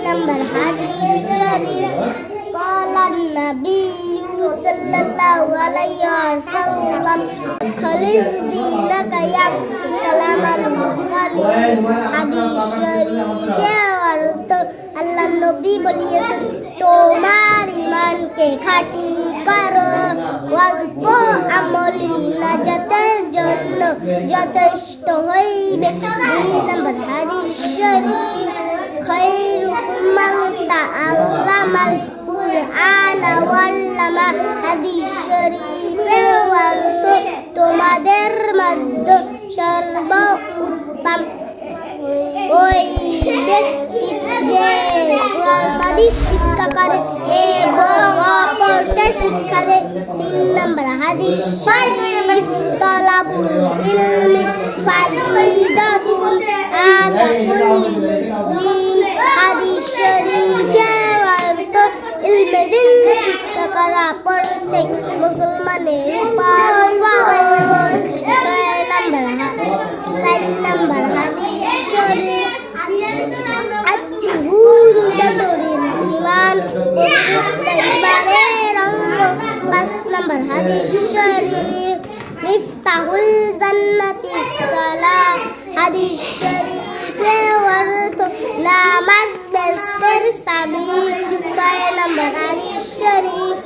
নম্বর হাদিস শরীফ قال النبي صلى الله عليه وسلم خلص دينك يكفيك العمل القليل হাদিস শরীফে অর্থ আল্লাহ নবী বলেছেন তোমার ঈমানকে খাঁটি করো অল্প আমলি নাজাতের জন্য যথেষ্ট হইবে। 2 নম্বর হাদিস শরীফ খায়রুকুম মান তাআল্লামাল কুরআনা ওয়াল্লামা হাদিস শরীফে অর্থ তোমাদের মধ্যে সর্বোত্তম ওই ব্যক্তি যে কোরআন হাদিস শিক্ষা করে এবং অপরকে শিক্ষা দেয়। 3 নম্বর হাদিস শরীফ তালাবুল ইলমি ফারিদাতুন আলা কুল্লি মুসলিম হাদিস শরীফে অর্থ ইলমে দিন শিক্ষা করা প্রত্যেক মুসলমানের উপর ফরজ। 4 নম্বর হাদিস শরীফ আত-তুহুরু শাতরুল ঈমান পবিত্র ঈমানের অঙ্গ। 5 নম্বর হাদিস শরীফ মিফতাহুল জান্নাতিস সালাহ হাদিস শরীফে অর্থ নামাজ বেহেশতের চাবি। 6 নম্বর হাদিস শরীফ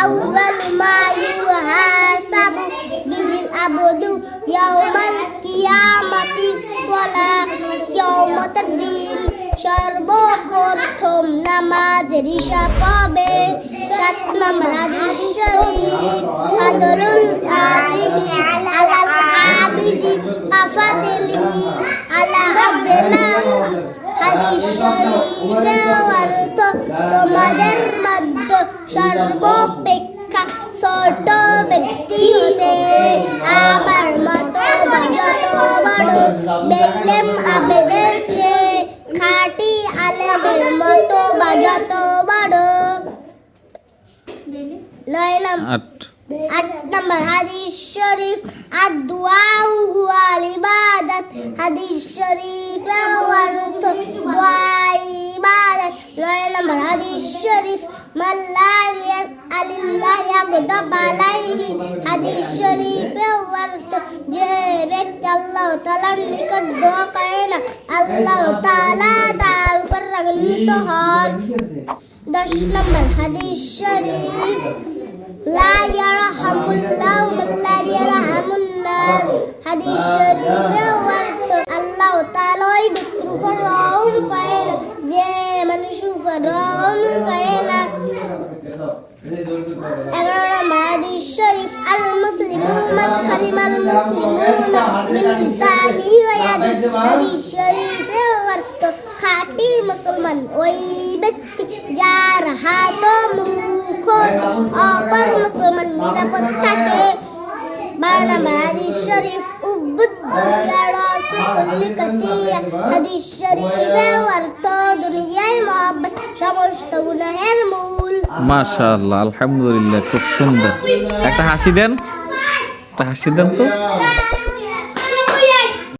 আউয়ালু মা ইউহাসাবু বিহিল আবদু ইয়াউমাল কিয়ামাতিস সালাহ কিয়ামতের দিন সর্বপ্রথম নামাজের হিসাব হবে। 7 নম্বর হাদিস শরীফ ফাদলুল আলিমি আলাল আবিদি কাফাদিলি আলা আদনা হাদিস শরীফে অর্থ তোমাদের মধ্যে সর্বাপেক্ষা ছোট ব্যক্তি হতে আমার মতো যত বড় বেইলেম আবেদের চেয়ে খাঁটি আলেমের মতো যত বড়। 8 নম্বর হাদিস শরীফ আদ-দুআউ ওয়াল ইবাদাত হাদিস শরীফে অর্থ দোয়া ইবাদত। 9 নম্বর হাদিস শরীফ মান লা ইয়াসআলিল্লাহ ইয়াগদাব আলাইহি হাদিস শরীফে অর্থ যে ব্যক্তি আল্লাহ তাআলার নিকট দোয়া করে না আল্লাহ তাআলা তার উপর রাগান্বিত হন। 10 নম্বর হাদিস শরীফ লা ইয়ারহামুল্লাহু মান লা ইয়ারহামুন নাস হাদিস শরীফে অর্থ আল্লাহ তাআলা ওই ব্যক্তির উপর রহম করে না যে মানুষের উপর রহম করে না। 11 নম্বর হাদিস শরীফ আল মুসলিমু মান সালিমাল মুসলিমুনা মিন লিসানিহি ওয়া ইয়াদিহি হাদিস শরীফে অর্থ খাঁটি মুসলমান ওই ব্যক্তি যার হাত ও মুখ অপর মুসলমান নিরাপদ থাকে। 12 নম্বর হাদিস শরীফ উব্বুদ দুনিয়া রাসু কুল্লি কাতিয়া হাদিস শরীফে অর্থ দুনিয়ায় মহব্বত সমস্ত গুনাহের মূল। মাশাআল্লাহ, আলহামদুলিল্লাহ, খুব সুন্দর। একটা হাসি দেন তো।